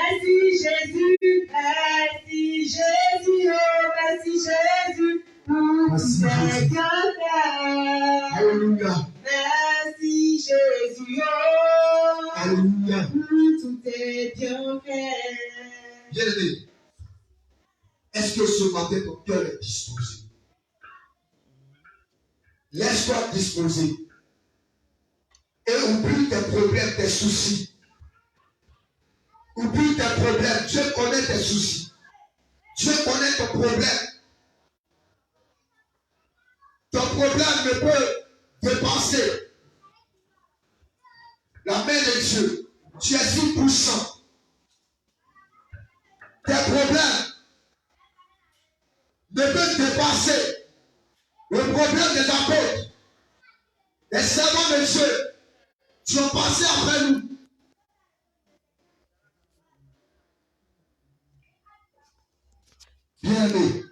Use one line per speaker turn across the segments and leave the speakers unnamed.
Merci Jésus, merci Jésus, oh merci Jésus, pour tes bienfaits.
Alléluia.
Merci Jésus, oh,
Alléluia.
pour tous tes bienfaits.
Bien-aimé, est-ce que ce matin ton cœur est disposé? Laisse-toi disposer. Et oublie tes problèmes, tes soucis. Oublie tes problèmes. Dieu connaît tes soucis. Dieu connaît ton problème. Ton problème ne peut dépasser la main de Dieu. Tu es si puissant. Tes problèmes ne peuvent dépasser le problème des apôtres. Les servants de Dieu qui ont passé après nous. Bien-aimé,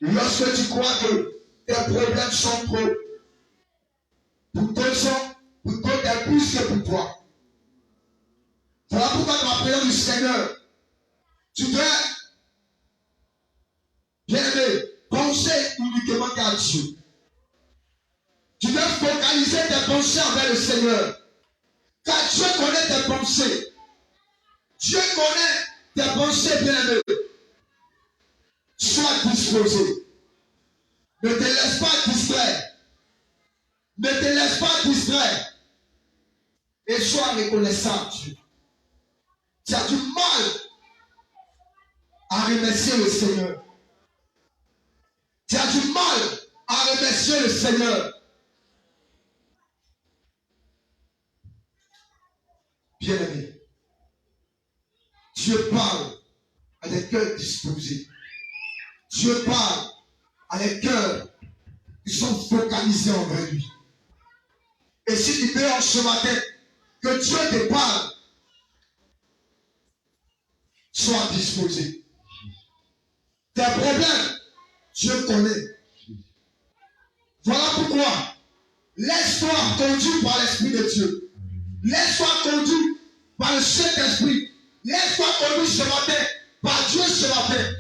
lorsque tu crois que tes problèmes sont trop, pour d'autres est plus que pour toi. Voilà pourquoi dans la prière du Seigneur, tu dois, bien-aimé, penser uniquement qu'à Dieu. Tu dois focaliser tes pensées envers le Seigneur. Car Dieu connaît tes pensées. Dieu connaît tes pensées, bien-aimé. Sois disposé. Ne te laisse pas distraire. Ne te laisse pas distraire. Et sois reconnaissant à Dieu. Tu as du mal à remercier le Seigneur. Tu as du mal à remercier le Seigneur. Bien-aimé, Dieu parle à des cœurs disposés. Dieu parle à des cœurs qui sont focalisés envers lui. Et si tu veux en ce matin que Dieu te parle, sois disposé. Tes problèmes, Dieu connaît. Voilà pourquoi, laisse-toi conduire par l'Esprit de Dieu. Laisse-toi conduire par le Saint-Esprit. Laisse-toi conduire ce matin par Dieu ce matin.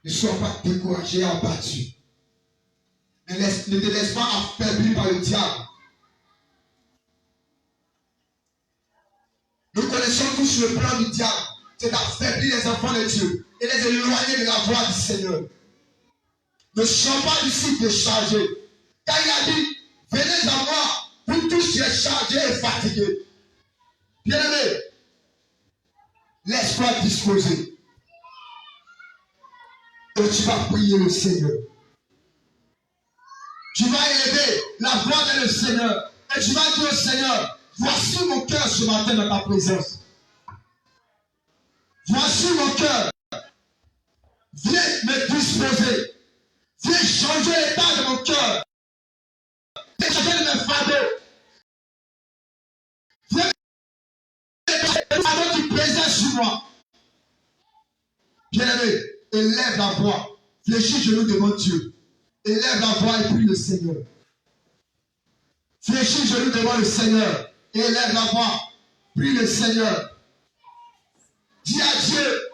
Ne sois pas découragé et abattu. Ne te laisse pas affaiblir par le diable. Nous connaissons tous le plan du diable. C'est d'affaiblir les enfants de Dieu et les éloigner de la voie du Seigneur. Ne sois pas ici déchargé. Car il a dit, venez à moi, vous tous qui êtes chargés et fatigués. Bien-aimé, laisse-toi disposer. Et tu vas prier le Seigneur. Tu vas élever la voix vers le Seigneur. Et tu vas dire au Seigneur, voici mon cœur ce matin dans ta présence. Voici mon cœur. Viens me disposer. Viens changer l'état de mon cœur. Viens changer de mes fardeaux. Viens changer les fardeaux qui plaisaient sur moi. Bien-aimé, élève la voix. Fléchis genoux devant Dieu. Élève la voix et prie le Seigneur. Fléchis genoux devant le Seigneur. Et élève la voix. Prie le Seigneur. Dis à Dieu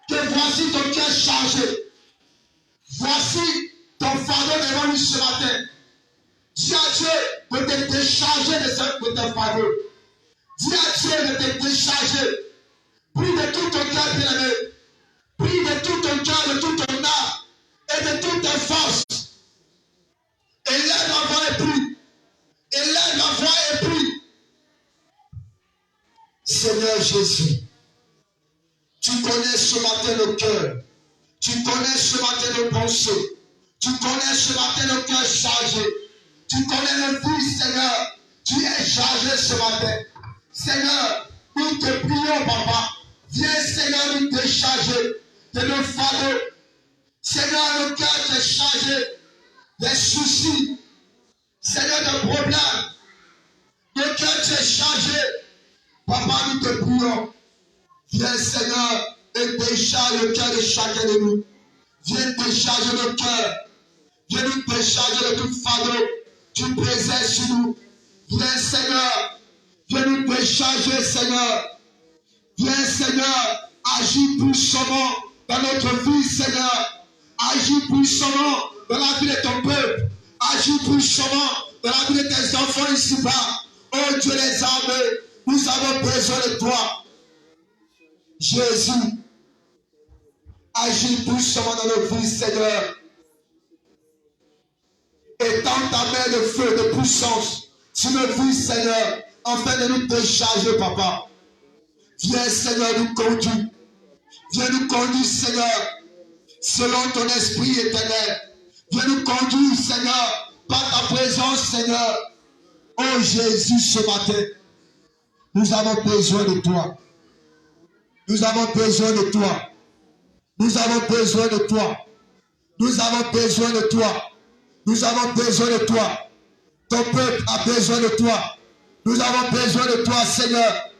que voici ton cœur chargé. Voici ton fardeau devant lui ce matin. Dis à Dieu de te décharger de tes fardeaux. Dis à Dieu de te décharger. Prie de tout ton cœur, bien-aimé. Prie de tout ton cœur, de toute ton âme et de toutes tes forces. Élève la voix et prie. Élève la voix et prie. Seigneur Jésus, tu connais ce matin le cœur. Tu connais ce matin le pensée. Tu connais ce matin le cœur chargé. Tu connais le vie, Seigneur. Tu es chargé ce matin. Seigneur, nous te prions, Papa. Viens, Seigneur, nous décharger de nos fardeaux. Seigneur, le cœur t'est chargé des soucis. Seigneur, des problèmes. Le cœur t'est chargé. Papa, nous te prions. Viens, Seigneur, et décharge le cœur de chacun de nous. Viens décharger le cœur. Viens nous décharger de tout fardeau. Tu préserves sur nous. Viens, Seigneur. Viens nous décharger, Seigneur. Viens, Seigneur. Agis puissamment dans notre vie, Seigneur. Agis puissamment dans la vie de ton peuple. Agis puissamment dans la vie de tes enfants ici-bas. Oh Dieu les armées, nous avons besoin de toi. Jésus, agis puissamment dans nos vies, Seigneur. Étends ta main de feu, de puissance sur nos vies, Seigneur, afin de nous décharger, Papa. Viens, Seigneur, nous conduire. Viens nous conduire, Seigneur, selon ton esprit éternel. Viens nous conduire, Seigneur, par ta présence, Seigneur. Oh Jésus, ce matin, nous avons besoin de toi. Nous avons besoin de toi. Nous avons besoin de toi. Nous avons besoin de toi. Nous avons besoin de toi. Ton peuple a besoin de toi. Nous avons besoin de toi, Seigneur.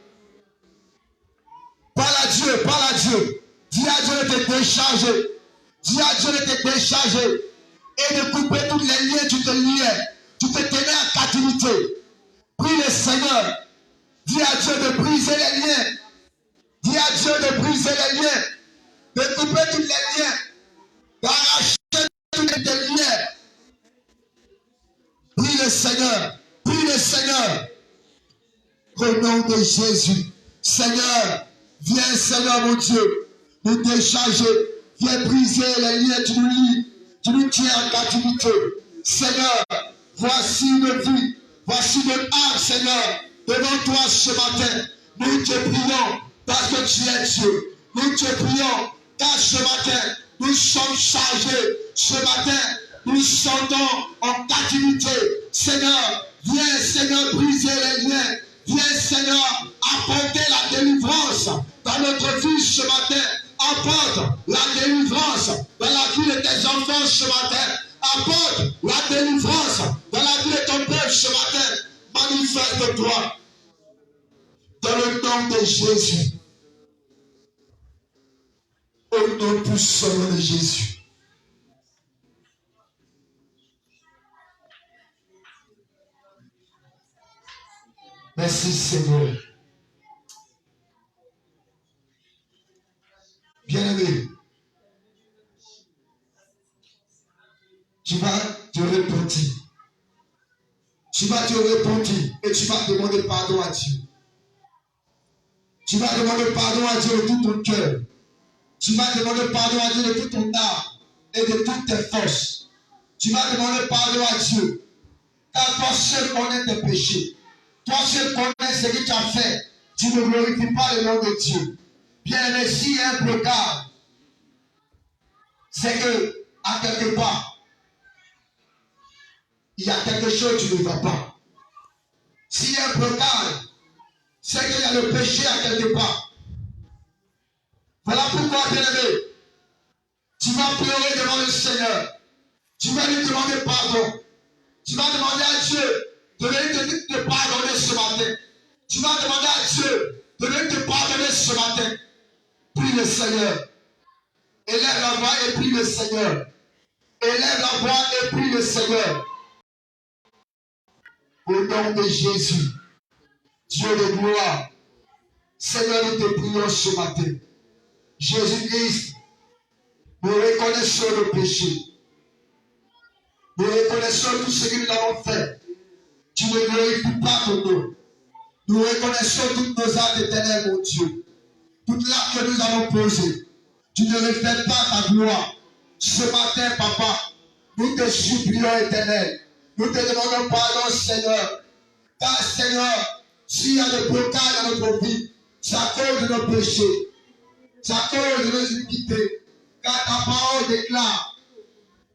Parle à Dieu, parle à Dieu. Dis à Dieu de te décharger. Dis à Dieu de te décharger. Et de couper tous les liens, tu te liais. Tu te tenais en captivité. Prie le Seigneur. Dis à Dieu de briser les liens. Dis à Dieu de briser les liens. De couper tous les liens. D'arracher tous les liens. Prie le Seigneur. Prie le Seigneur. Au nom de Jésus. Seigneur, viens, Seigneur mon Dieu, nous décharger. Viens briser les liens, tu nous lis. Tu nous tiens en captivité. Seigneur, voici nos vies. Voici notre âme, Seigneur. Devant toi ce matin, nous te prions parce que tu es Dieu. Nous te prions car ce matin, nous sommes chargés. Ce matin, nous sentons en captivité. Seigneur, viens, Seigneur, briser les liens. Viens, Seigneur, apporter la délivrance dans notre vie ce matin. Apporte la délivrance dans la vie de tes enfants ce matin. Apporte la délivrance dans la vie de ton peuple ce matin. Manifeste-toi dans le nom de Jésus. Au nom puissant de Jésus. Merci Seigneur. Bien-aimé, tu vas te repentir. Tu vas te repentir et tu vas demander pardon à Dieu. Tu vas demander pardon à Dieu de tout ton cœur. Tu vas demander pardon à Dieu de toute ton âme et de toutes tes forces. Tu vas demander pardon à Dieu. Car toi seul connais tes péchés. Toi seul connais ce que tu as fait. Tu ne glorifies pas le nom de Dieu. Bien, s'il y a un blocage, c'est que, à quelque part, il y a quelque chose qui ne va pas. S'il y a un blocage, c'est qu'il y a le péché à quelque part. Voilà pourquoi, bien-aimé, tu vas pleurer devant le Seigneur. Tu vas lui demander pardon. Tu vas demander à Dieu de venir te pardonner ce matin. Tu vas demander à Dieu de venir te pardonner ce matin. Prie le Seigneur. Élève la voix et prie le Seigneur. Élève la voix et prie le Seigneur. Au nom de Jésus, Dieu de gloire, Seigneur, nous te prions ce matin. Jésus-Christ, nous reconnaissons nos péchés. Nous reconnaissons tout ce que nous avons fait. Tu ne glorifies pas ton nom. Nous reconnaissons toutes nos actes éternels, mon Dieu. Toutes l'actes que nous avons posées. Tu ne reflètes pas ta gloire. Ce matin, Papa, nous te supplions, éternel. Nous te demandons pardon, Seigneur. Car, Seigneur, s'il y a des blocages dans notre vie, c'est à cause de nos péchés. C'est à cause de nos iniquités. Car ta parole déclare,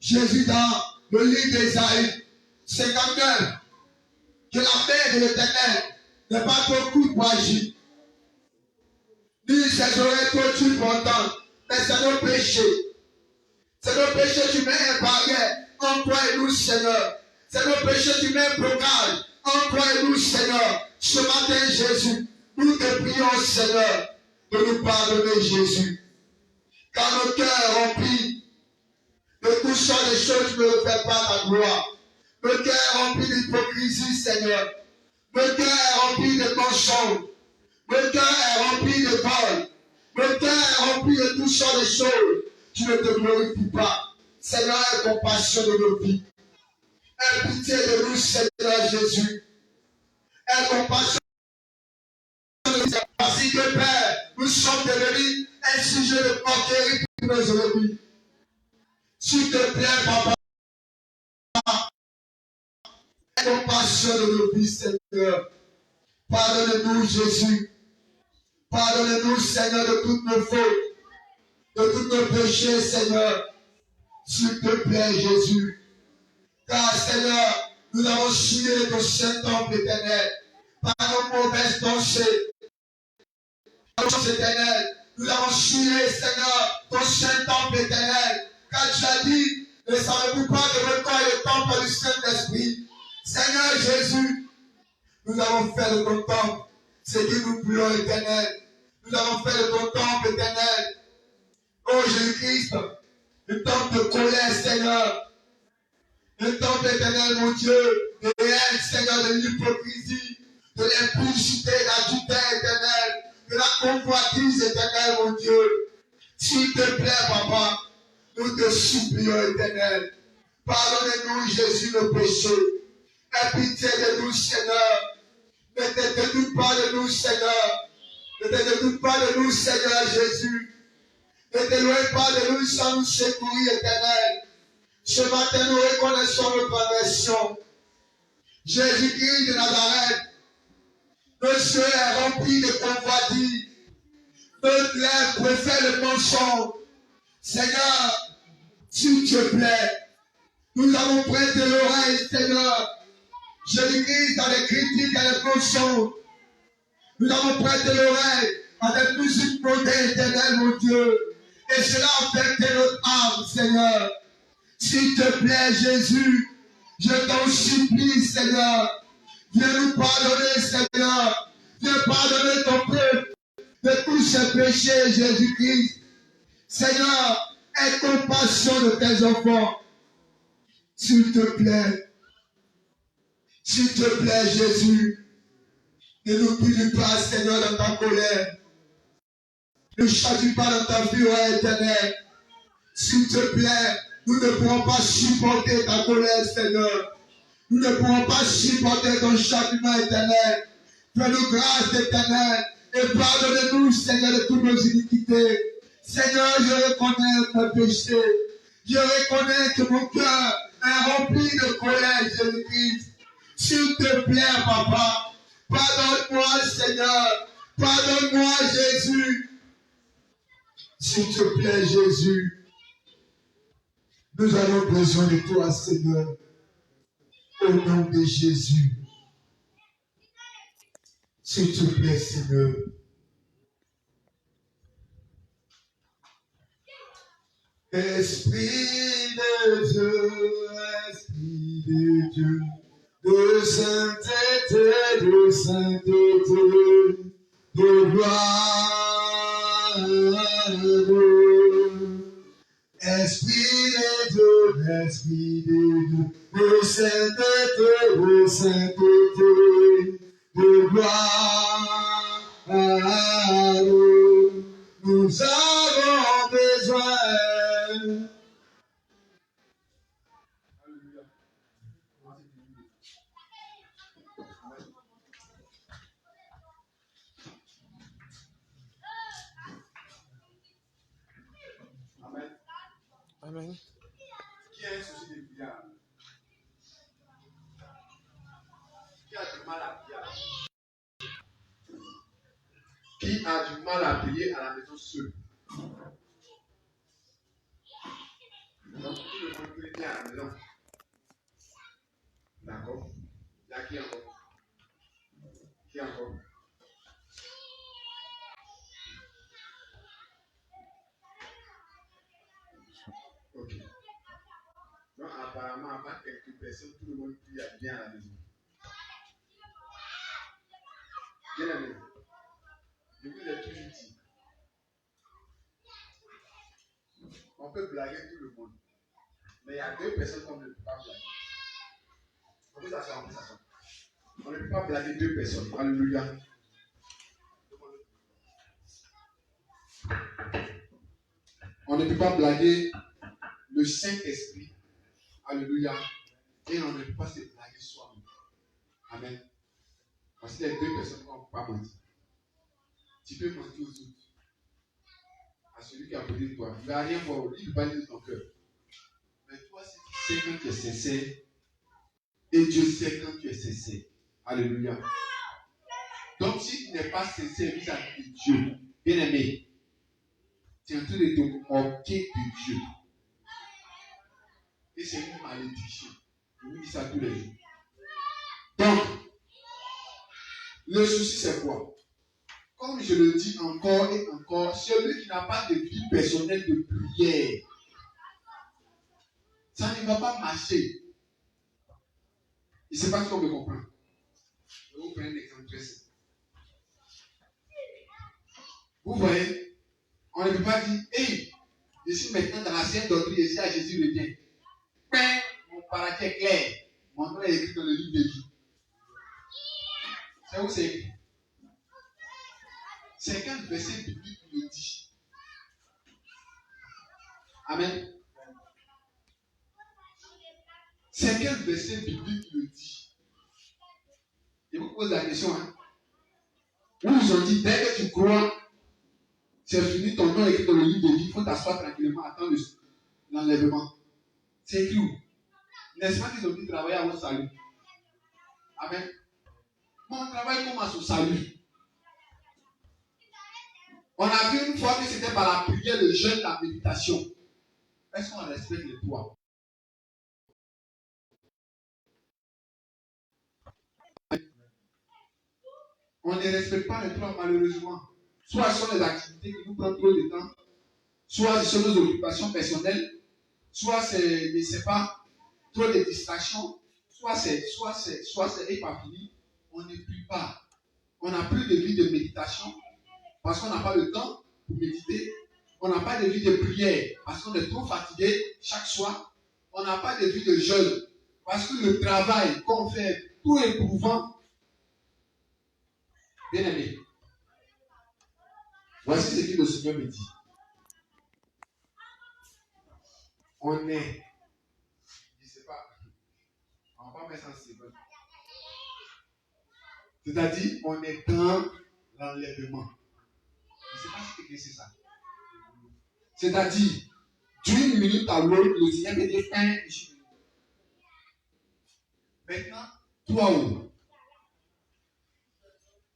Jésus, dans le livre d'Ésaïe 59, que la main de l'Éternel n'est pas trop courte pour agir. Ni ses oreilles trop dures pour entendre. Mais c'est nos péchés. C'est nos péchés qui mettent un barrière entre toi et nous, Seigneur. C'est nos péchés qui mettent un blocage entre toi et nous, Seigneur. Ce matin, Jésus, nous te prions, Seigneur, de nous pardonner, Jésus. Car nos cœurs remplis de toutes sortes de choses qui ne reflètent pas ta gloire. Nos cœurs remplis d'hypocrisie, Seigneur. Mon cœur est rempli de mensonges. Mon cœur est rempli de vol. Mon cœur est rempli de toutes sortes de choses. Tu ne te glorifies pas. Seigneur, aie compassion de nos vies. Aie pitié de nous, Seigneur Jésus. Aie compassion de nous. Parce que Père, nous sommes devenus un sujet de moquerie pour nos ennemis. S'il te plaît, Papa, aie compassion de nos vies, Seigneur. Pardonne-nous, Jésus. Pardonne-nous, Seigneur, de toutes nos fautes, de tous nos péchés, Seigneur. S'il te plaît, Jésus. Car, Seigneur, nous avons souillé ton Saint-Temple éternel par nos mauvaises pensées. Éternel, nous avons souillé, Seigneur, ton Saint-Temple éternel. Car tu as dit, ne savez-vous pas que votre corps est le temple du Saint-Esprit. Seigneur Jésus, nous avons fait de ton temple ce que nous voulons, éternel. Nous avons fait de ton temple éternel. Oh Jésus-Christ, le temple de colère, Seigneur. Le temple éternel, mon Dieu, de haine, Seigneur, de l'hypocrisie, de l'impudicité, de l'adultère éternel, de la convoitise éternelle, mon Dieu. S'il te plaît, Papa, nous te supplions, éternel. Pardonne-nous, Jésus, nos péchés. Aie pitié de nous, Seigneur. Ne te dégoûte pas de nous, Seigneur. Ne te dégoûte pas de nous, Seigneur Jésus. Ne t'éloigne pas de nous sans nous secourir, éternel. Ce matin, nous reconnaissons notre aversion. Jésus-Christ de Nazareth, notre cœur est rempli de convoitise. Notre lèvre préfère le mensonge. Seigneur, s'il te plaît, nous avons prêté l'oreille, Seigneur. Jésus-Christ dans les critiques et les mensonges. Nous avons prêté l'oreille à des musiques modèles, éternel, mon Dieu. Et cela a affecté notre âme, Seigneur. S'il te plaît, Jésus, je t'en supplie, Seigneur. Viens nous pardonner, Seigneur. Viens pardonner ton peuple de tous ses péchés, Jésus-Christ. Seigneur, aie compassion de tes enfants. S'il te plaît. S'il te plaît, Jésus. Ne nous punis pas, Seigneur, dans ta colère. Ne châtie pas dans ta fureur éternelle. S'il te plaît, nous ne pourrons pas supporter ta colère, Seigneur. Nous ne pourrons pas supporter ton châtiment éternel. Fais-nous grâce éternelle et pardonne-nous, Seigneur, de toutes nos iniquités. Seigneur, je reconnais mes péchés. Je reconnais que mon cœur est rempli de colère, Jésus-Christ. S'il te plaît, Papa, pardonne-moi, Seigneur. Pardonne-moi, Jésus. S'il te plaît, Jésus. Nous avons besoin de toi, Seigneur. Au nom de Jésus. S'il te plaît, Seigneur. Esprit de Dieu, Esprit de Dieu, de sainteté, de gloire. Esprit de Dieu, Esprit de Dieu, de sainteté, de gloire. Nous avons besoin.
Amen.
Qui a un souci de prière? Qui a du mal à prier? Qui a du mal à prier à la maison seul? Donc, tout le monde peut prier à la maison. D'accord? Il y a qui encore? Qui encore? Ok. Donc, apparemment, à part quelques personnes, tout le monde prie bien à la maison. Bien aimé. Je vous ai toujours dit. On peut blaguer tout le monde. Mais il y a deux personnes qu'on ne peut pas blaguer. On peut s'asseoir,
On ne peut pas blaguer deux personnes. Alléluia. On ne peut pas blaguer le Saint-Esprit. Alléluia. Et on ne peut pas se blaguer soi-même. Amen. Parce que les deux personnes ne vont pas mentir. Tu peux mentir aux autres. À celui qui a posé de toi. Il ne va rien voir. Il ne va pas lire ton cœur. Mais toi, si tu sais quand tu es sincère, et Dieu sait quand tu es sincère. Alléluia. Donc, si tu n'es pas sincère vis-à-vis de Dieu, bien aimé, tu es en train de te moquer de Dieu. Et c'est une malédiction. Je vous dis ça tous les jours. Donc, le souci, c'est quoi? Comme je le dis encore et encore, celui qui n'a pas de vie personnelle de prière, ça ne va pas marcher. Je ne sais pas si on me comprend. Je vais vous prendre un exemple très simple. Vous voyez, on ne peut pas dire, hey, je suis maintenant dans la sainte doctrine et si à Jésus revient. Mais mon paradis est clair. Mon nom est écrit dans le livre de vie. C'est où c'est écrit? C'est quand le verset biblique le dit. Amen. C'est quel verset biblique le dit? Je vous pose la question. Où ils ont dit, dès que tu crois, c'est fini, ton nom est écrit dans le livre de vie, il faut t'asseoir tranquillement, attendre l'enlèvement. C'est écrit où? N'est-ce pas qu'ils ont dit travailler à votre salut? Amen. Mon travail commence au salut. On a vu une fois que c'était par la prière, le jeûne, la méditation. Est-ce qu'on respecte les toits? On ne respecte pas les toits malheureusement. Soit ce sont les activités qui nous prennent trop de temps, soit ce sont nos occupations personnelles, soit c'est, je ne sais pas, trop de distractions, soit c'est pas fini. On ne prie pas. On n'a plus de vie de méditation parce qu'on n'a pas le temps pour méditer. On n'a pas de vie de prière parce qu'on est trop fatigué chaque soir. On n'a pas de vie de jeûne parce que le travail qu'on fait, tout éprouvant. Bien aimé, voici ce que le Seigneur me dit. On est, je ne sais pas, on ne va pas mettre ça en séquence. C'est-à-dire, on est dans l'enlèvement. Je ne sais pas si c'est ça. C'est-à-dire, d'une minute à l'autre, le Seigneur me dit un. Maintenant, toi où?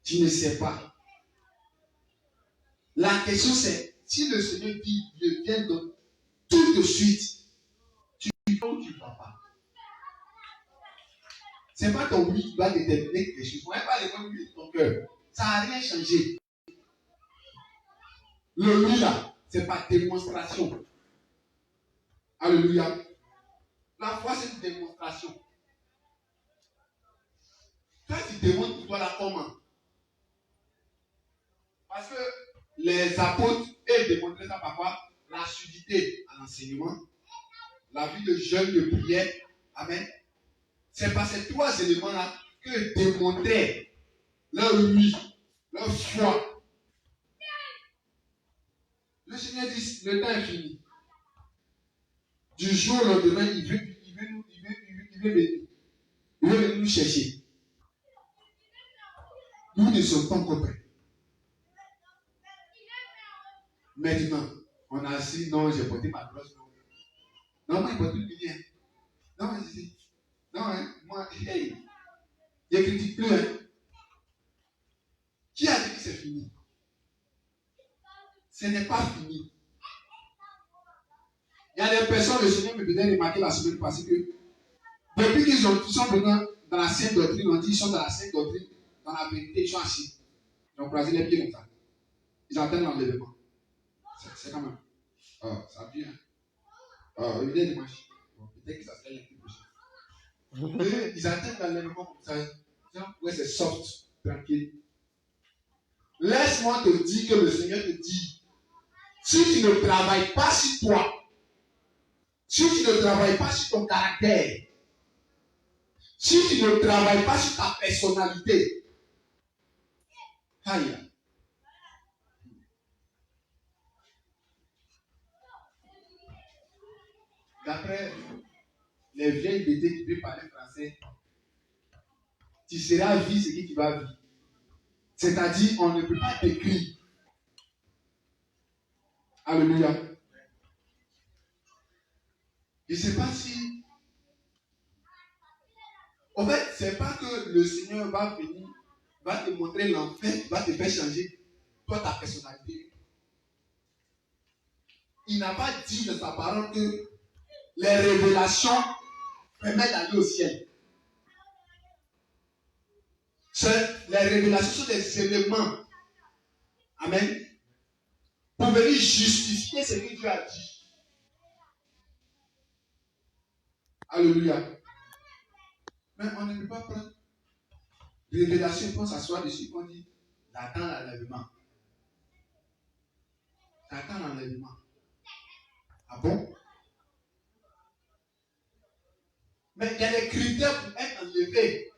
Tu ne sais pas. La question c'est, si le Seigneur dit, je viens donc tout de suite, tu vas ou tu ne vas pas? Ce n'est pas ton oui qui va déterminer quelque chose. On ne va pas les oui de ton cœur. Ça n'a rien changé. Le oui là, c'est par démonstration. Alléluia. La foi, c'est une démonstration. Toi, tu démontres pour toi là comment? Parce que les apôtres, ils démontraient ça par quoi? L'assiduité à l'enseignement, la vie de jeûne, de prière. Amen. C'est par ces trois éléments-là que démontraient leur oui, leur foi. Le Seigneur dit, le temps est fini. Du jour au lendemain, il veut venir nous chercher. Nous ne sommes pas encore prêts. Maintenant, on a assis, non, j'ai porté ma crosse. Non, moi, il porte plus bien. Non, moi, hey, je ne critique plus. Qui a dit que c'est fini? Ce n'est pas fini. Il y a des personnes, le Seigneur me faisait remarquer la semaine passée que depuis qu'ils sont venus dans la sainte doctrine, on dit qu'ils sont dans la sainte doctrine, dans la vérité, ils sont assis. Ils ont croisé les pieds comme ça. Ils attendent l'enlèvement. C'est quand même. Ça vient. Il est dimanche. Peut-être que ça serait lundi prochain. Ils attendent l'enlèvement comme ça. Ouais, c'est soft, tranquille. Laisse-moi te dire que le Seigneur te dit, si tu ne travailles pas sur toi, si tu ne travailles pas sur ton caractère, Si tu ne travailles pas sur ta personnalité, aïe. D'après les vieilles BD qui peuvent parler français, tu seras vie ce que tu vas vivre. C'est-à-dire, on ne peut pas t'écrire. Alléluia. Je ne sais pas si. En fait, ce n'est pas que le Seigneur va venir, va te montrer l'enfer, va te faire changer, toi, ta personnalité. Il n'a pas dit dans sa parole que les révélations permettent d'aller au ciel. Les révélations sont des éléments. Amen. Pour venir justifier ce que Dieu a dit. Alléluia. Mais on ne peut pas prendre révélation pour s'asseoir dessus qu'on dit j'attends l'enlèvement. J'attends l'enlèvement. Ah bon? Mais il y a des critères pour être enlevé.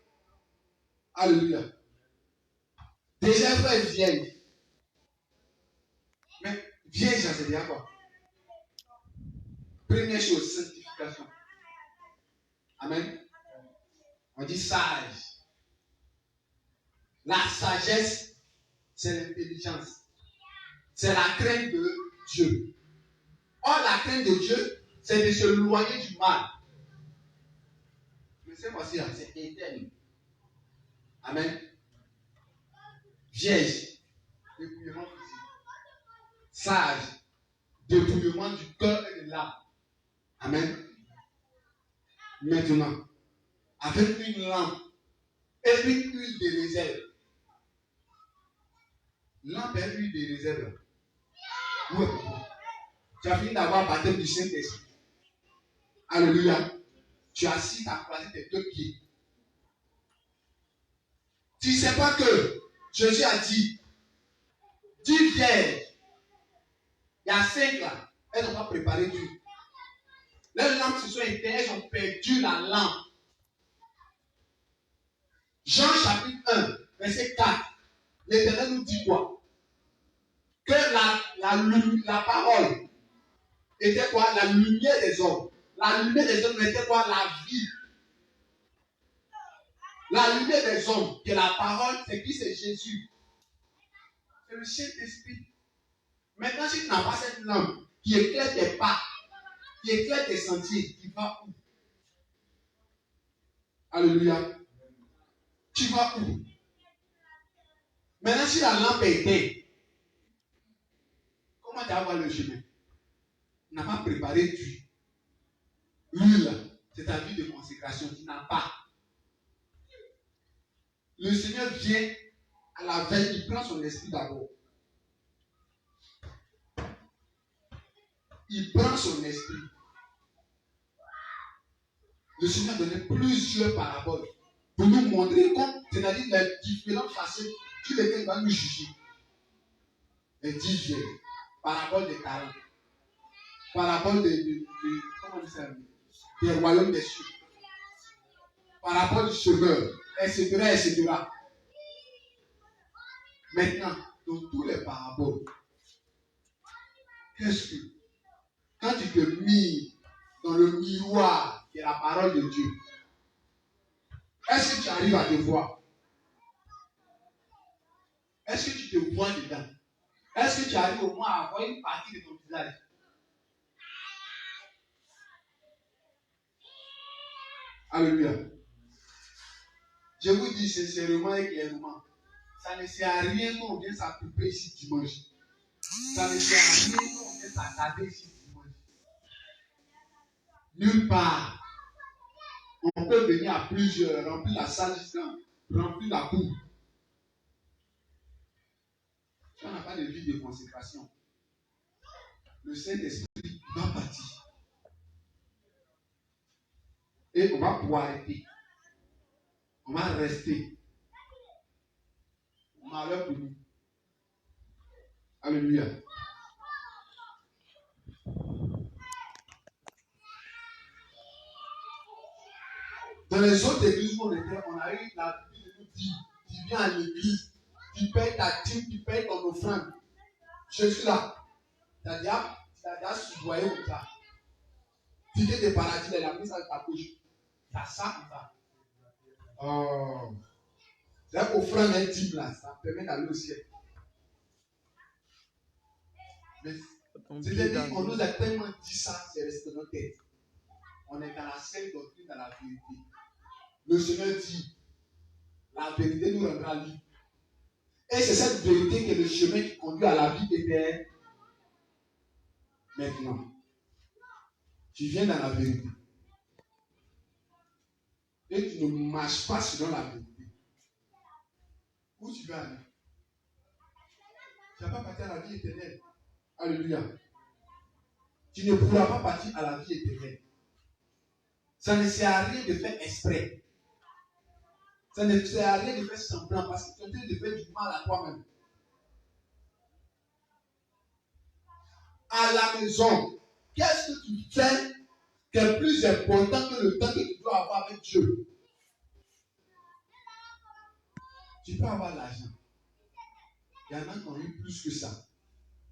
Alléluia. Déjà, il faut être vieille. Mais vieille, ça veut dire quoi? Première chose, sanctification. Amen. On dit sage. La sagesse, c'est l'intelligence. C'est la crainte de Dieu. Or, la crainte de Dieu, c'est de se loigner du mal. Mais c'est quoi ça? C'est éternel. Amen. Vieille, dépouillement physique. Sage, dépouillement du cœur et de l'âme. Amen. Maintenant, avec une lampe et une huile de réserve. Lampe et huile de réserve. Oui. Tu as fini d'avoir baptême du Saint-Esprit. Alléluia. Tu as assis, tu as croisé tes deux pieds. Tu ne sais pas que Jésus a dit 10 vierges. Il y a 5 là. Elles n'ont pas préparé Dieu. Leurs lampes se sont éteintes, elles ont perdu la lampe. Jean chapitre 1, verset 4. L'Éternel nous dit quoi? Que la parole était quoi? La lumière des hommes. La lumière des hommes était quoi? La vie. La lumière des hommes, que la parole, c'est qui? C'est Jésus. C'est le Saint-Esprit. Maintenant, si tu n'as pas cette lampe qui éclaire tes pas, qui éclaire tes sentiers, tu vas où? Alléluia. Tu vas où? Maintenant, si la lampe est éteinte, comment tu vas voir le chemin? Tu n'as pas préparé Dieu. L'huile, c'est ta vie de consécration. Tu n'as pas. Le Seigneur vient à la veille, il prend son esprit d'abord. Il prend son esprit. Le Seigneur donnait plusieurs paraboles pour nous montrer comme, c'est-à-dire les différentes facettes sur lesquelles il va nous juger. Les 10 vieilles. Parabole des 40. Parabole comment on dit ça? Des royaumes des cieux. Parabole du semeur, etc., etc. Maintenant, dans tous les paraboles, qu'est-ce que, quand tu te mires dans le miroir de la parole de Dieu, est-ce que tu arrives à te voir? Est-ce que tu te vois dedans? Est-ce que tu arrives au moins à voir une partie de ton visage? Alléluia. Je vous dis sincèrement et clairement, ça ne sert à rien qu'on vienne s'occuper ici dimanche. Ça ne sert à rien qu'on vienne s'attarder ici dimanche. Nulle part. On peut venir à plusieurs, remplir la salle jusqu'à remplir la cour. Si on n'a pas de vie de consécration, le Saint-Esprit va partir. Et on va pouvoir arrêter. On va rester. Malheur pour nous. Alléluia. Dans les autres églises où on était, on a eu la Bible de nous dire, tu viens à l'église, tu payes ta dîme, tu payes ton offrande. Je suis là. Tu as déjà soudoyé comme ça. Ticket de paradis, elle a mis ça dans ta poche. Tu as ça comme ça. Oh. C'est offrande un dîme là, ça permet d'aller au ciel. Mais c'est-à-dire qu'on nous a tellement dit ça, c'est resté dans notre tête. On est dans la seule doctrine, dans la vérité. Le Seigneur dit, la vérité nous rendra libre. Et c'est cette vérité qui est le chemin qui conduit à la vie éternelle. Maintenant, tu viens dans la vérité. Et tu ne marches pas selon la vérité. Où tu vas aller? Tu ne vas pas partir à la vie éternelle. Alléluia. Tu ne pourras pas partir à la vie éternelle. Ça ne sert à rien de faire exprès. Ça ne sert à rien de faire semblant parce que tu es en train de faire du mal à toi-même. À la maison, qu'est-ce que tu fais qui est plus important que le temps que tu dois avoir avec Dieu? Tu peux avoir l'argent. Il y en a qui ont eu plus que ça.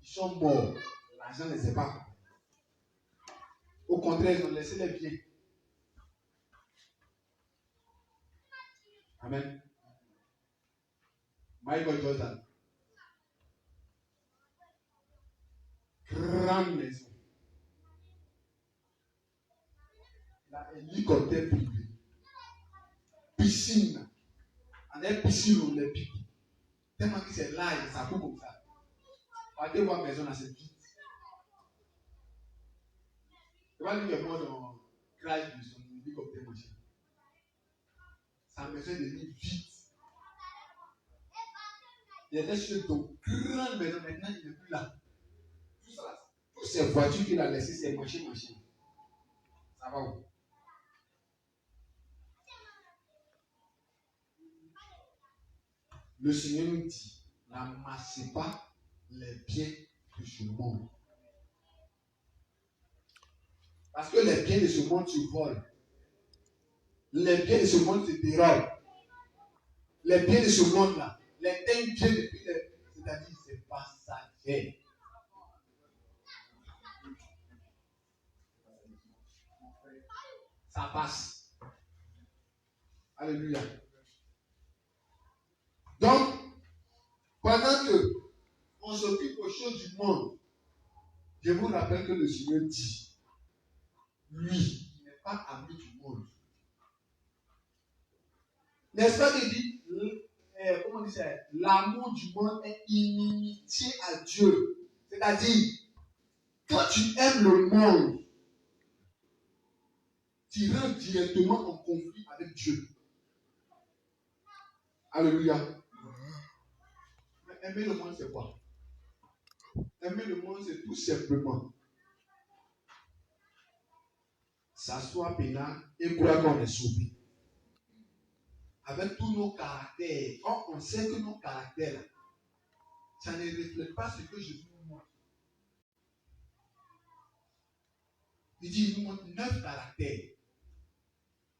Ils sont morts. L'argent ne les est pas. Au contraire, ils ont laissé les biens. Amen. Michael Jordan. Grande maison. Il a un hélicoptère privé. Piscine. On a une piscine olympique. Tellement que c'est large, ça coûte comme ça. Partez voir la maison, là, c'est vite. Tu vas lui dire moi dans le crash de son hélicoptère machin. Sa maison est devenue vite. Il était sur une grande maison, maintenant il n'est plus là. Tout ça, toutes ces voitures qu'il a laissées, c'est machin. Ça va où? Le Seigneur nous dit, n'amassez pas les biens de ce monde. Parce que les biens de ce monde se volent. Les biens de ce monde se dérobent. Les biens de ce monde-là, les thèmes biens depuis c'est-à-dire c'est passager. Ça passe. Alléluia. Donc, pendant que on s'occupe aux choses du monde, je vous rappelle que le Seigneur dit, lui, il n'est pas ami du monde. N'est-ce pas qu'il dit, comment on dit ça? L'amour du monde est inimitié à Dieu. C'est-à-dire, quand tu aimes le monde, tu rentres directement en conflit avec Dieu. Alléluia. Mais aimer le monde, c'est quoi? Aimer le monde, c'est tout simplement s'asseoir peinard et croire qu'on est sauvé. Avec tous nos caractères. Or, on sait que nos caractères, ça ne reflète pas ce que Jésus nous montre. Il dit, il nous montre 9 caractères.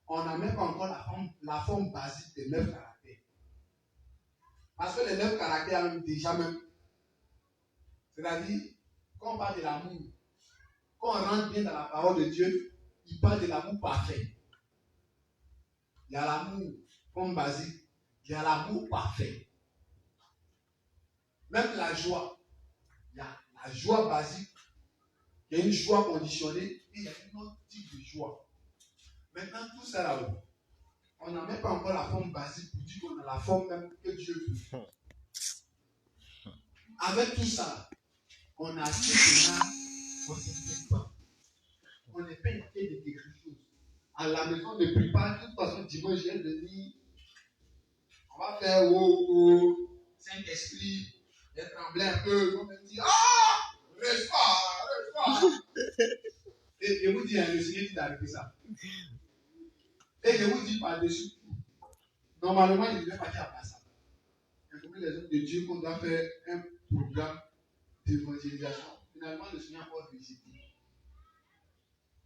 On n'a même pas encore la forme basique des 9 caractères. Parce que les 9 caractères, même déjà même, c'est-à-dire, quand on parle de l'amour, quand on rentre bien dans la parole de Dieu, il parle de l'amour parfait. Il y a l'amour comme basique, il y a l'amour parfait. Même la joie, il y a la joie basique, il y a une joie conditionnée et il y a un autre type de joie. Maintenant, tout ça là-haut, on n'a même pas encore la forme basique pour dire qu'on a la forme même que Dieu veut. Avec tout ça, on a dit que là, on ne fait pas. On n'est pas inquiet de quelque chose. À la maison, ne prie pas. De toute façon, dimanche, je viens de dire, on va faire Saint-Esprit, j'ai tremblé un peu. On va dire, reste pas. Et vous dites, le Seigneur dit d'arrêter ça. Et je vous dis par-dessus tout. Normalement, il ne devait pas dire à ça. Informer les hommes de Dieu qu'on doit faire un programme d'évangélisation. Finalement, le Seigneur a rejeté.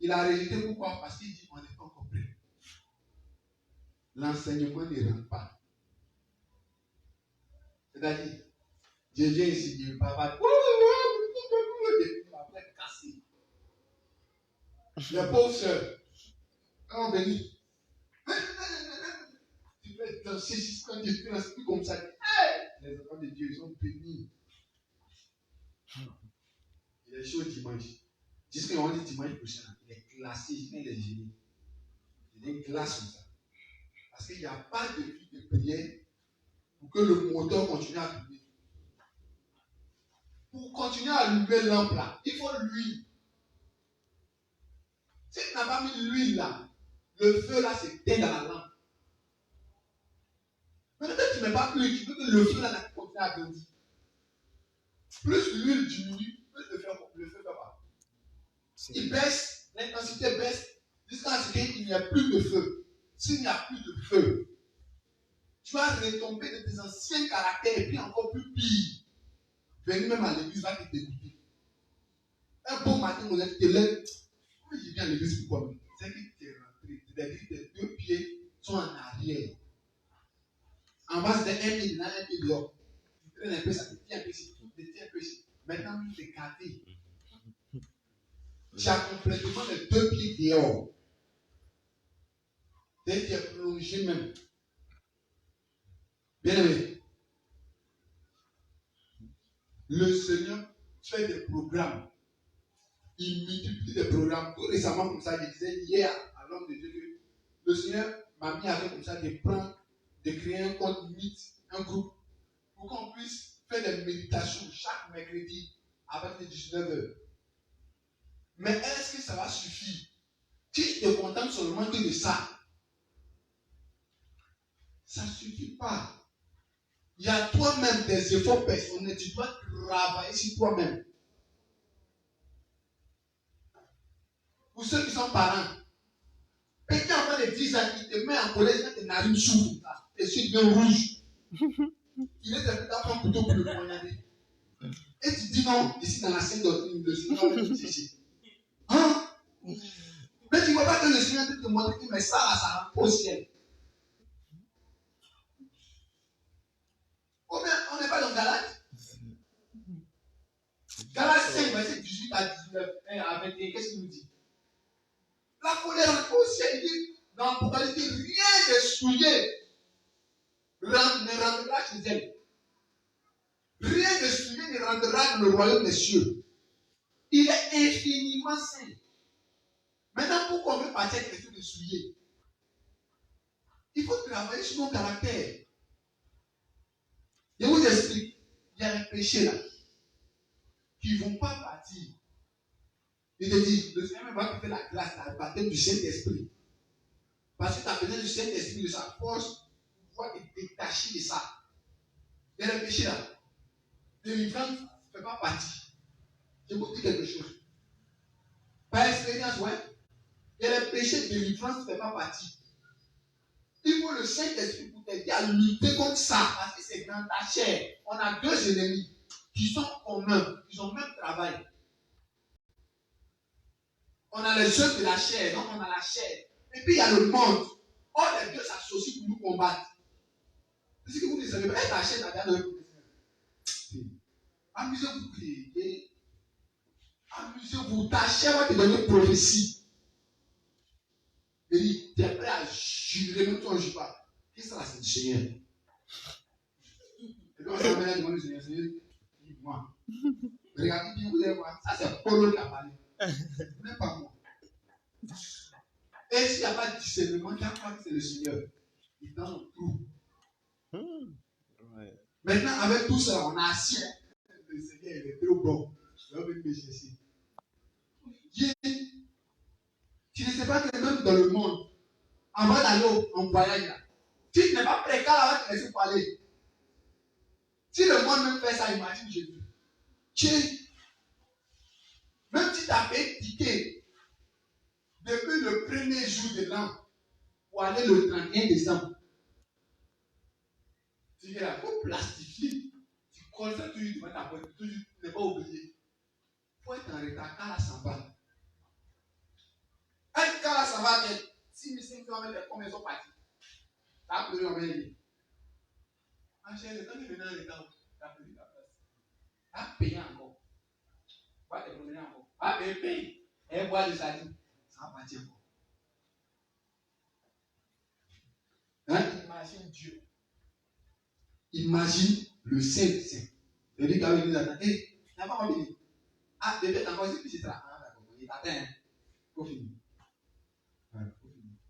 Il a rejeté pourquoi? Parce qu'il dit qu'on n'est pas encore prêt. l'enseignement ne rentre pas. C'est-à-dire, je viens ici, je papa, après casser. Les pauvres sœurs, quand on bénit, tu peux danser jusqu'à Dieu, tu peux danser comme ça. Les enfants de Dieu, ils sont bénis. Il est chaud dimanche. Jusqu'à dit dimanche prochain, il est classé, il est génie. Il est classe comme ça. Parce qu'il n'y a pas de vie de prière pour que le moteur continue à allumer. Pour continuer à allumer lampe là, il faut l'huile. Si tu n'as pas mis l'huile là, le feu là s'éteint dans la lampe. Mais peut-être que tu ne mets pas l'huile, tu veux que le feu là continue à grandir. Plus l'huile diminue, plus le feu va pas. Il baisse, l'intensité baisse, jusqu'à ce qu'il n'y a plus de feu. S'il n'y a plus de feu, tu vas retomber de tes anciens caractères et puis encore plus pire. Venir même à l'église va te dégoûter. Un bon matin, vous êtes lève. Pourquoi je viens à l'église pourquoi? C'est que tu es rentré. C'est-à-dire que tes deux pieds sont en arrière. En bas, c'était un pied dedans, un pied dehors. Tu traînes un peu, ça te tient un peu ici, tu te tiens un peu ici. Maintenant, tu t'es gâté. Tu as complètement les deux pieds dehors. Dès que tu es plongé même. Bien aimé. Le Seigneur fait des programmes. Il multiplie des programmes. Tout récemment, comme ça, je disais hier à l'homme de Dieu que le Seigneur m'a mis avec comme ça de créer un compte limite, un groupe, pour qu'on puisse faire des méditations chaque mercredi à partir de 19h. Mais est-ce que ça va suffire? Si tu te contentes seulement que de ça, ça ne suffit pas. Il y a toi-même des efforts personnels. Tu dois travailler sur toi-même. Pour ceux qui sont parents, petit enfant de 10 ans qui te met en collège, quand tes narines s'ouvrent, tes yeux deviennent rouges. Il est peut-être à prendre couteau pour le poignarder. Et tu dis non, ici dans la scène doctrine, le Seigneur est ici. Hein? Mais tu ne vois pas que le Seigneur te montre que mais ça là, ça va au ciel. Combien? On n'est pas dans Galate? Galate 5, verset 18 à 19, à 21, qu'est-ce qu'il nous dit? La colère au ciel, il dit, dans l'Apocalypse, rien de souillé ne rentrera chez elle. Rien de souillé ne rentrera dans le royaume des cieux. Il est infiniment saint. Maintenant, pourquoi on veut partir avec quelque chose de souillé? Il faut travailler sur mon caractère. Je vous explique. Il y a des péchés là qui ne vont pas partir. Il te dit, le Seigneur va te faire la grâce, la baptême du Saint-Esprit. Parce que tu as besoin du Saint-Esprit, de sa force, pour pouvoir te détacher de ça. Il y a des péchés là. Délivrance ne fait pas partie. Je vous dis quelque chose. Par expérience, ouais. Il y a des péchés de délivrance ne fait pas partie. Il faut le Saint-Esprit pour t'aider à lutter contre ça. Parce que c'est dans ta chair. On a deux ennemis qui sont communs, qui ont le même travail. On a les œuvres de la chair, donc on a la chair. Et puis il y a le monde. Or, les deux s'associent pour nous combattre. C'est ce que vous ne savez pas. La chair, la dernière. Amusez-vous, priez. Amusez-vous. Ta chair va te donner prophétie. Il dit, tu es prêt à jurer, même toi, je ne jure pas. Qu'est-ce que ça, c'est le Seigneur? Et puis on s'en met à demander au Seigneur, Seigneur, dis-moi. Regardez bien, vous allez voir. Ça, c'est Paul qui a parlé. Même pas moi. Et s'il n'y a pas de discernement, qui a croit que c'est le Seigneur, il t'en trouve. Maintenant, avec tout ça, on a assis. Le Seigneur, il est trop bon. Je vais venir me chercher. Tu ne sais pas que même dans le monde, avant d'aller en voyage, si tu n'es pas prêt, quand là, tu ne laisses parler. Si le monde même fait ça, imagine Jésus. Même si tu as fait ticket depuis le premier jour de l'an pour aller le 31 décembre, tu es là, pour plastifier, tu colles ça toujours devant ta porte, toujours, tu n'es pas obligé. Il faut être en retard quand là, ça va. Quand là, ça va, 6 500 mètres, combien sont partis? T'as pleuré en même temps. Ma chère, le temps de venir en état, t'as pleuré ta place. T'as payé encore. Va te promener encore. Ah, mais paye. Et bois de sardine. Ça va partir encore. Hein? Imagine Dieu. Imagine le Saint-Saint. Le dit qu'avec nous attend. Hé, n'a pas envie. Ah, bébé, t'as encore dit que c'est ça. Ah, d'accord. Il t'attend. Faut finir.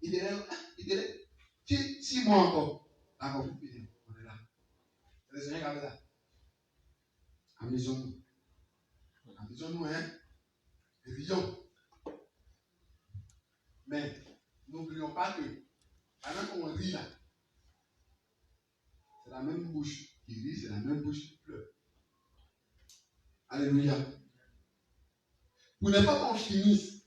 Il dirait, 6 mois encore. D'accord, vous finir. On est là. C'est le Seigneur qui a fait ça. Amusons-nous. Amusons-nous, hein. Rions. Mais n'oublions pas que, pendant qu'on rit là, c'est la même bouche qui rit, c'est la même bouche qui pleure. Alléluia. Pour ne pas qu'on finisse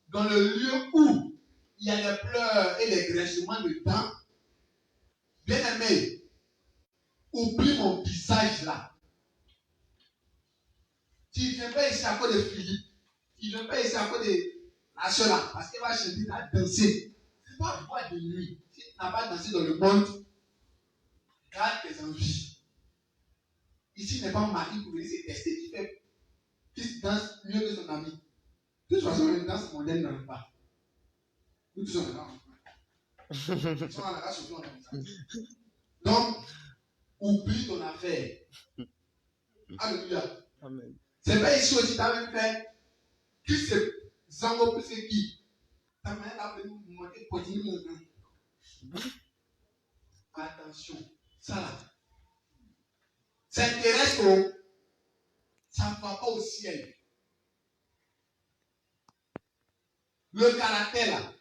dans le lieu où il y a des pleurs et des grinchements de dents, bien aimé, oublie mon visage là. Tu ne viens pas ici à cause de Philippe. Tu ne viens pas ici à cause de la soeur là, parce qu'elle va chanter, elle va danser. Ce n'est pas voix de nuit. Si tu n'as pas dansé dans le monde, garde tes envies. Ici n'est pas Marie pour venir se tester qui danse mieux que son ami. De toute façon, les danses mondaines n'arrivent pas. Nous tous sommes là. Ils sont à la race, surtout en comme ça. Donc, oublie ton affaire. Alléluia.
Amen.
C'est pas ici aussi, tu as même fait. Qui c'est Zango plus c'est qui? Ta mère a appelé nous montrer continuer maintenant. Attention, ça là. S'intéresse au. Ça ne va pas au ciel. Le caractère là.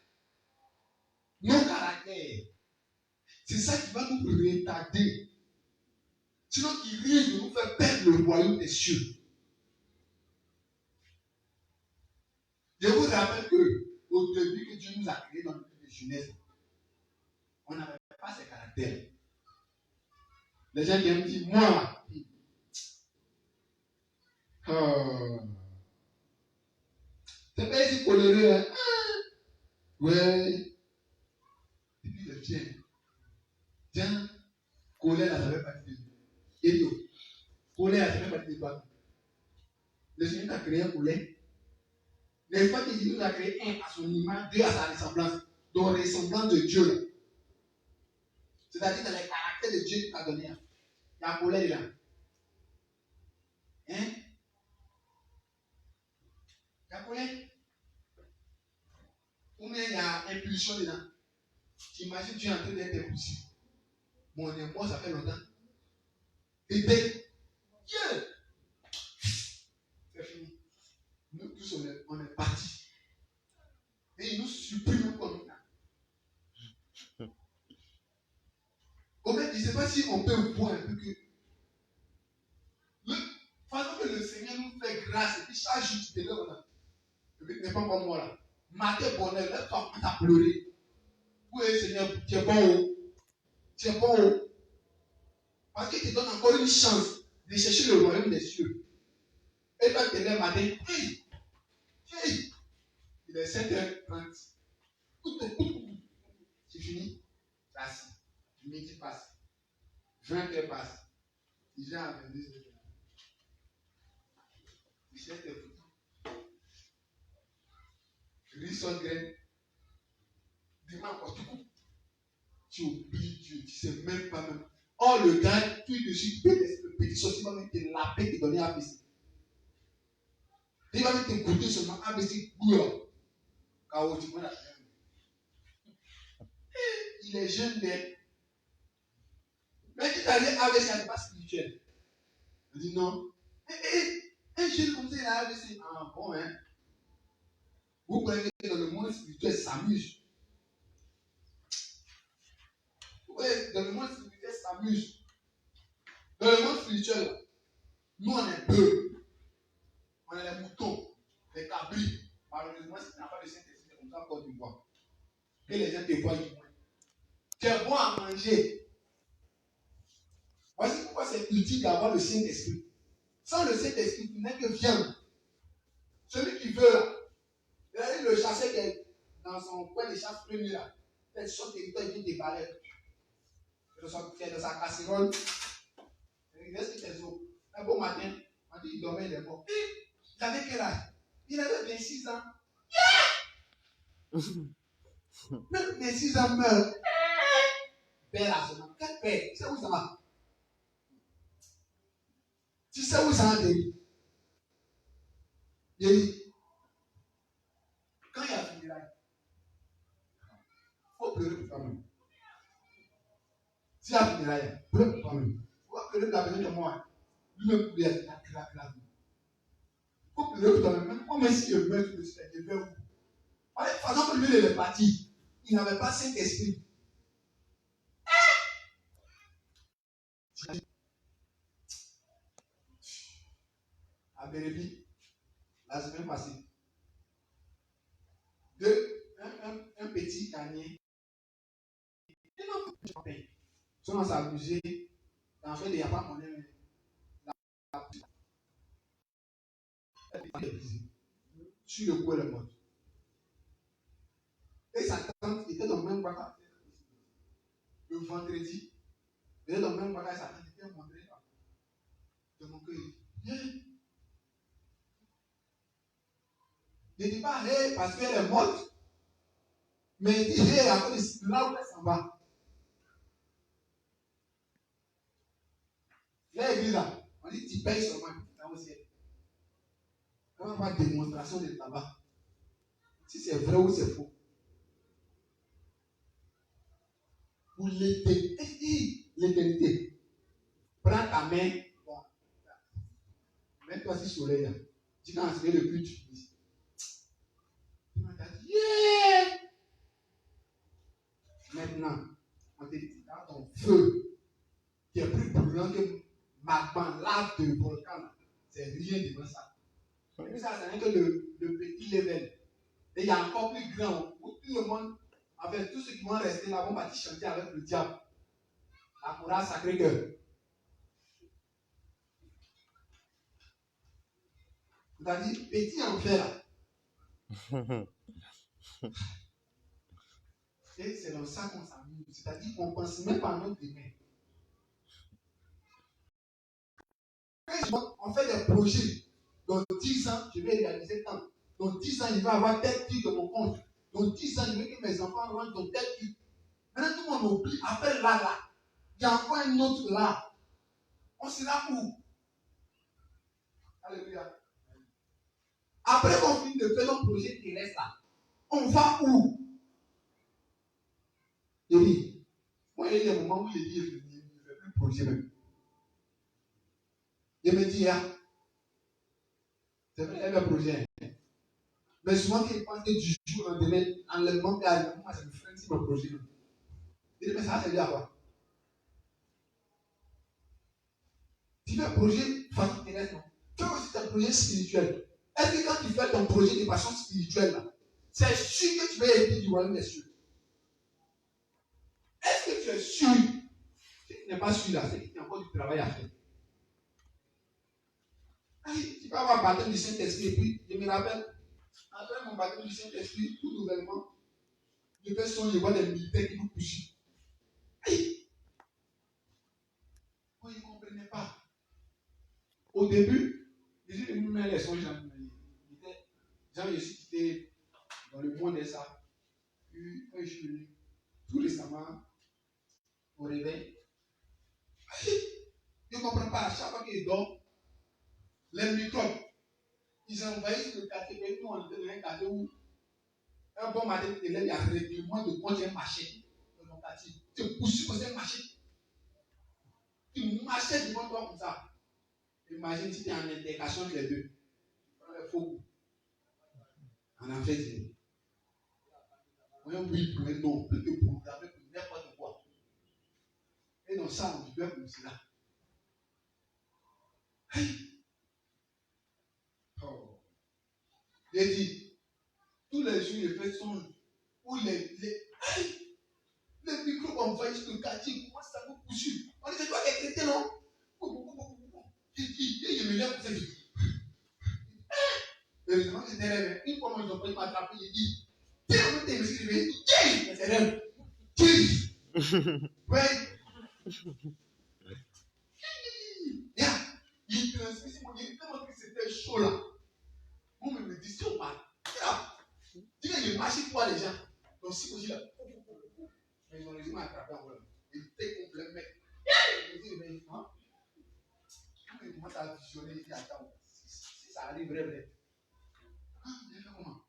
Nos caractères. C'est ça qui va nous retarder. Sinon, il risque de nous faire perdre le royaume des cieux. Je vous rappelle que au début que Dieu nous a créés dans le livre de Genèse, on n'avait pas ces caractères. Les gens qui aiment dire, moi, c'est pas ici coloré, hein? Ouais. Et puis le tien. Tiens, colère là, ça fait partie de lui. Et tout. Colère, ça fait partie de toi. Le Seigneur t'a créé un colère. Les fois qu'il nous a créé un à son image, deux à sa ressemblance. Donc, ressemblance de Dieu là. C'est-à-dire dans les caractères de Dieu qu'il t'a donné. Il y a colère là. Hein? Il y a colère. Ou bien il y a impulsion dedans. Tu imagines tu es en train d'être impulsif. Mon émotion, ça fait longtemps. Et dès Dieu, c'est fini. Nous tous, on est partis. Et il nous supprime comme ça. Au fait, je ne sais pas si on peut voir un peu que pendant que le Seigneur nous fait grâce, et puis chaque jour tu te lèves là. Le but n'est pas comme moi là. Matin, bonheur, lève-toi, tu as pleuré. Oui, Seigneur, tu es bon. Tu es bon. Parce qu'il te donne encore une chance de chercher le royaume des cieux. Et toi, tu te lèves matin. Hey. Il est 7h30. C'est fini. C'est assis. Midi passe. 20h passe. Il vient à 22h. 17h. Risson graine. Dis-moi encore, tu oublies Dieu. Tu ne sais même pas même. Oh, le gars, tu es dessus. Le petit sorcier va même te laver, te donner ABC. Il va même te goûter seulement ABC. Il est jeune d'elle. Mais tu t'arrives ABC, ce n'est pas spirituel. Il dit non. Un jeune comme ça, il a ABC. Ah bon, hein. Vous croyez que dans le monde spirituel, ça s'amuse. Oui, dans le monde spirituel, ça s'amuse. Dans le monde spirituel, nous, on est peu. On est les moutons, les cabris. Malheureusement, si tu n'as pas de Saint-Esprit, c'est comme ça encore tu vois. Et les gens te voient du moins. Tu es bon à manger. Voici pourquoi c'est utile d'avoir le Saint-Esprit. Sans le Saint-Esprit, tu n'es que viande. Celui qui veut là, il a le chasseur qui est dans son coin de chasse premier là. Il sort territoire, il vient te balayer. qui est dans sa casserole. Il reste tes os. Un beau matin, on dit qu'il dormait, il est mort. Il avait quel âge? Il avait 26 ans. Même 26 ans meurt. Père à son âme. Quel père? Tu sais où ça va? Tu sais où ça va, David? Il dit, quand il y a fini là, il faut pleurer pour toi-même. S'il y a fini là, pleure pour toi-même. Il faut pleurer pour la personne de moi. Lui-même, il a la vie. Il faut pleurer pour toi-même. Même comme si je meurs, je vais où? Par exemple, lui, il est parti. Il n'avait pas Saint-Esprit. À Bérébi, la semaine passée, un petit canier. Ils sont s'amuser. En fait, il n'y a pas monnaie. Sur le coup, elle est morte. Et sa tante était dans le même bac. Le vendredi, elle était dans le même bac et sa tante était montrée de mon cœur. Il ne dit pas hey parce qu'elle est morte. Mais il dit hey à cause de là où elle s'en va. L'église là, on dit tu payes seulement dans le ciel. On va avoir démonstration de tabac. Si c'est vrai ou c'est faux. Pour l'éternité. Prends ta main. Bon. Mets-toi sur le soleil là. Tu vas enseigner le but. Tu vas dire yeah! Maintenant, on te dit dans ton feu qui est plus brûlant que magma, lave de volcan. C'est rien devant ça. Et ça, c'est que le petit level. Et il y a encore plus grand où tout le monde, avec tous ceux qui vont rester là, vont partir chanter avec le diable. La chorale Sacré-Cœur. C'est-à-dire, petit enfer là. Et c'est dans ça qu'on s'amuse. C'est-à-dire qu'on ne pense même pas à notre demain. On fait des projets. Dans 10 ans, je vais réaliser tant. Dans 10 ans, il va y avoir tel truc de mon compte. Dans 10 ans, je veux que mes enfants rentrent dans tel truc. Maintenant, tout le monde oublie. Après là, il y a encore un autre là. On sera où? Alléluia. Après qu'on finit de faire notre projet terrestre là, on va où? Il dit, moi, il y a des moments où il dit, je ne fais plus de projet même. Il me dit, c'est vrai, il y a un projet. Mais souvent, il pense que du jour au lendemain, enlèvement, moi, ça me fait un petit peu projet. Il dit, mais ça, c'est bien à quoi? Tu fais un projet de façon terrestre, non? Tu fais aussi un projet spirituel. Est-ce que quand tu fais ton projet de façon spirituelle, là, c'est sûr que tu vas hériter du royaume des cieux? Est-ce que tu es sûr? Si tu n'es pas sûr, là, c'est qu'il y a encore du travail à faire. Tu peux avoir baptême du Saint-Esprit, et puis, je me rappelle, après mon baptême du Saint-Esprit, tout nouvellement, je fais son, je vois les militaires qui nous poussent. Moi, ils ne comprenaient pas. Au début, je suis venu mettre les sons, Jean, je suis quitté dans le monde des arts. Puis, quand je suis venu, tout récemment, au réveil, je ne comprends pas. À chaque fois qu'il dort, les microbes, ils envahissent le quartier. Mais nous, on était dans un quartier où un bon matin, il y a un règlement de compte, j'ai marché dans mon quartier. Tu pousses pour cette marché. Tu marchais devant toi comme ça. Imagine si tu es en intégration entre les deux. Tu prends les faux coups. En Afrique, on oui pour un nom, peut te programmer pour n'importe quoi. Et dans ça, on vit comme cela. Oh. J'ai dit, tous les jours, je fais son où les microbes envahissent le quartier. Comment ça vous poursuit? On dit, c'est toi qui es chrétien, non? Et je me lève pour ça. Heureusement que c'était rêve. Une fois, ils ont pris m'attraper, il dit, tiens, on t'es réveillé. Tiens, c'est rêve. Tiens. Ouais. m'explique, comment c'était chaud là. Moi, me dit, si on parle, dis que je marche pour les gens. Donc, si vous dites là, mais ils ont réussi à attraper en vrai. Ils étaient complètement. Je dis, mais non. Quand il commence à visionner, il dit, attends, si ça arrive vrai. Ah, il fait comment?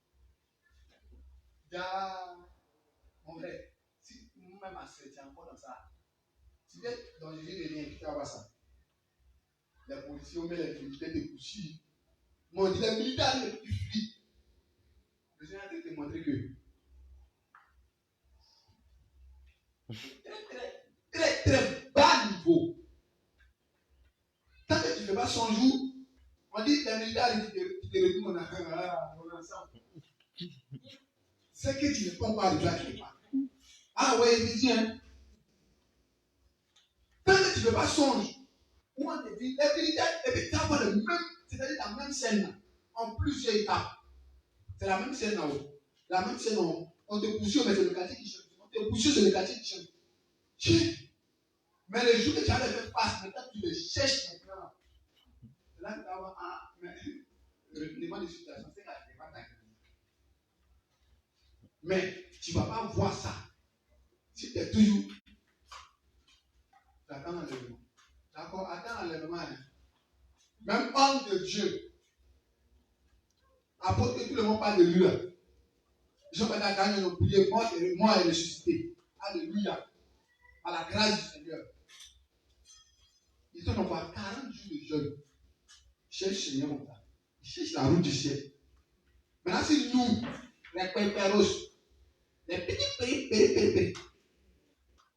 Mon frère, si nous-mêmes à 7 ans, encore dans ça, si tu es dans une ville, tu vas voir ça. Les policiers ont mis les militaires de coucher. Moi, on dit les militaires les plus fuient. Le Seigneur a te montrer que très bas niveau. Tant que tu ne fais pas son jour, on dit les militaires qui te retournent on ensemble. C'est que tu ne peux pas arriver à quelque part. Ah ouais, il dit, hein. Tant que tu ne fais pas songe, où on te dit, les militaires, et puis tu as le même, c'est-à-dire la même scène, en plusieurs étapes. C'est la même scène là-haut. La même scène là-haut. On te pousse, mais c'est le quartier qui change. On te pousse, c'est le quartier qui change. Mais les jours que tu as fait face, maintenant tu les cherches maintenant. C'est là que tu vas voir, ah, mais le retournement de situation, c'est que tu n'es pas d'accord. Mais tu ne vas pas voir ça. Si tu es toujours. Tu attends l'enlèvement. D'accord? Attends l'enlèvement. Hein. Même homme de Dieu. Apôtre que tout le monde parle de lui là. Jean va gagner nos prières, moi et ressuscité. Alléluia. Par la grâce du Seigneur. Ils sont encore 40 jours de jeûne. Ils cherchent le Seigneur comme ça. Ils cherchent la route du ciel. Maintenant, c'est nous, les pépéros, les petits péripéries.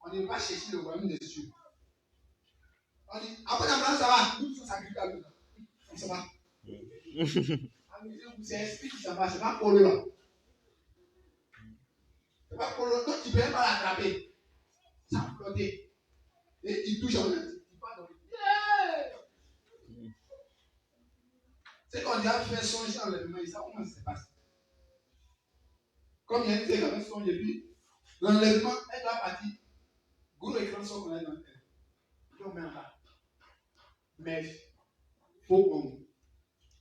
On ne va pas chercher le royaume des cieux. On dit, après Abraham, ça va. Nous sommes sacrifiés à lui. Ça va. C'est l'esprit qui s'en va. C'est pas pour là. C'est pas pour le. Donc, tu ne peux même pas l'attraper. Ça flotter. Et il touche en même temps. Il part dans le. C'est qu'on a fait songer l'enlèvement. Il sait comment ça se passe. Comme il y a une fille qui avait songé, puis l'enlèvement, elle doit partir. Gros écran sort qu'on a dans le terre. Puis on met en bas. Mais il faut qu'on.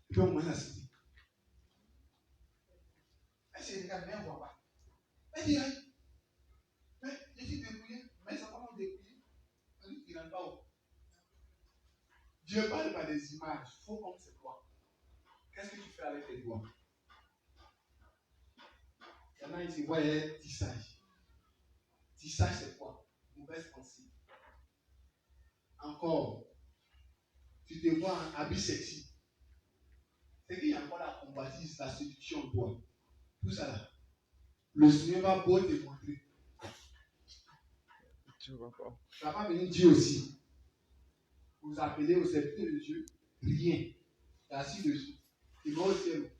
Puis on met la cité. Elle se regarde, mais elle ne voit pas. Elle dit, mais je suis dépouillé. Mais ça comment dépouiller? Elle dit, il n'en pas où. Dieu parle par des images. Il faut comme ses doigts. Qu'est-ce que tu fais avec tes doigts? Il y en a qui se voient tissage. Tissage, c'est quoi? Mauvaise pensée. Encore, tu te vois en habit sexy. C'est qu'il y a encore la combattise, la séduction en toi. Tout ça là. Le Seigneur va beau te montrer. Tu vas pas venir dire aussi. Vous appelez au serviteur de Dieu. Rien. Tu es assis dessus. Il va au ciel.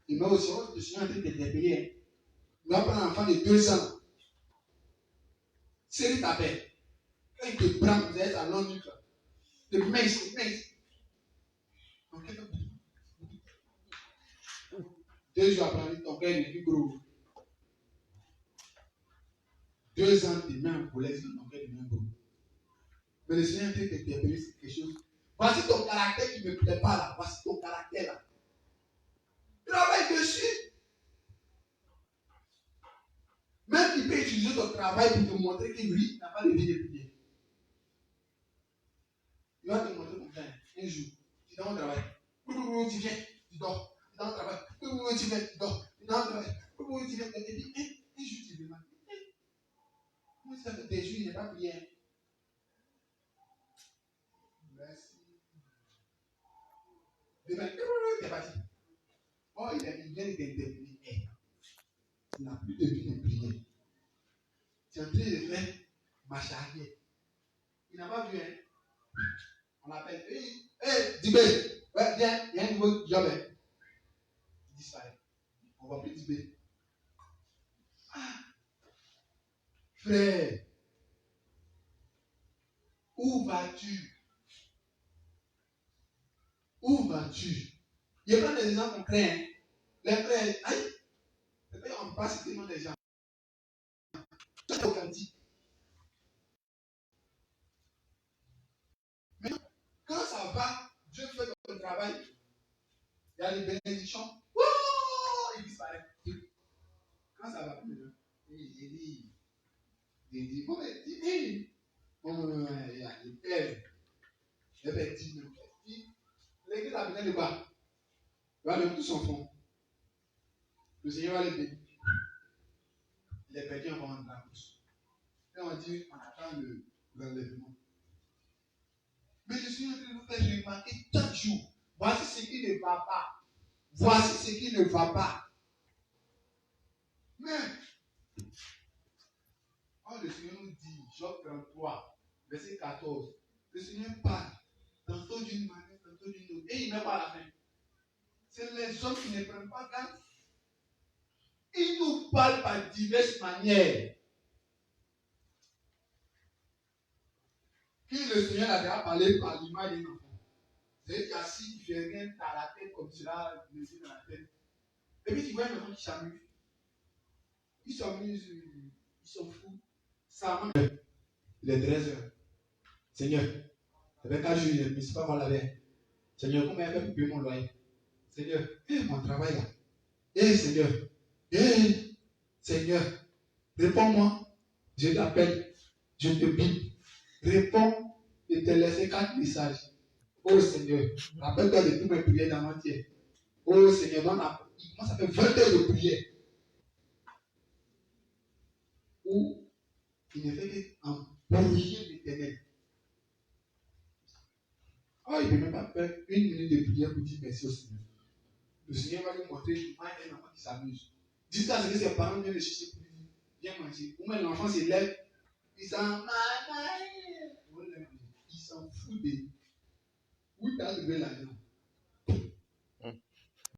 Il va au ciel. Le Seigneur est en train de t'interpeller. Il va prendre un enfant de 2 ans. Serre ta paix. Quand il te prend, vous êtes à l'ennui. Te mince. Donc, 2 jours après, ton cœur est plus gros. 2 ans, tes mains en colère, ton cœur devient gros. Mais le Seigneur est en train de t'interpeller sur quelque chose. Voici ton caractère qui ne me plaît pas là. Voici ton caractère là. Travaille dessus. Même il peut utiliser ton travail pour te montrer que lui n'a pas de vie de prière. Il va te montrer comme ça. Un jour, tu es dans le travail. Tu viens, tu dors. Tu es dans le travail. Tu viens, tu dors. Tu es dans le travail. Tu viens, et puis un jour, tu demandes. Comment ça fait des jours, il n'est pas prié? Merci. Demain, tu es parti. Oh, il vient de t'interpeller. Tu n'as plus de vie de prière. Tu es en train de faire marche arrière. Il n'a pas vu, hein? On l'appelle. Hé, Dibé, ouais, viens, il y a un nouveau job. Hein? Il disparaît. On ne va plus Dibé. Ah, frère, où vas-tu? Où vas-tu? Il y a plein de gens concrets. Hein? Les frères, aïe, on ne passe tellement des gens. C'est authentique. Mais quand ça va, Dieu fait le y a des bénédictions. Wouh, il disparaît. Quand ça va plus, il dit, bon, il dit, hey, il y a des pères. Il y a des dîmes. L'église a besoin de quoi? Il va donner tout son fond. Le Seigneur va les bénir. Les perdus vont rendre la bouche. Et on dit, on attend l'enlèvement. Mais je suis en train de vous faire remarquer chaque jour. Voici ce qui ne va pas. Voici ce qui ne va pas. Mais, quand le Seigneur nous dit, Job 33, verset 14, le Seigneur parle, tantôt d'une manière, tantôt d'une autre. Et il n'est pas à la fin. C'est les hommes qui ne prennent pas garde. Il nous parle par diverses manières. Puis le Seigneur a déjà parlé par l'image d'un enfant. C'est assis, il ne fait rien, tu as la tête comme cela, le yeux dans la tête. Et puis tu vois un enfant qui s'amuse. Il s'amuse, il s'en fout. Ça va. Il est 13h. Seigneur, ça fait 4 jours, je ne me suis pas mal lavé. Seigneur, comment il fait pour payer mon loyer? Seigneur, mon travail là. Seigneur, Seigneur, réponds-moi. Je t'appelle, je te bip. Réponds et te laisser 4 messages. Oh Seigneur, rappelle-toi de toutes mes prières d'avant-hier. Oh Seigneur, moi ça fait 20 heures de prière. Où il ne fait qu'empêcher l'Éternel. Oh, il ne peut même pas faire 1 minute de prière pour dire merci au Seigneur. Le Seigneur va lui montrer un enfant qui s'amuse. Jusqu'à ce que ses parents viennent le chercher pour lui dire, viens manger. Ou même l'enfant se lève, il s'en fout de où tu as trouvé l'argent.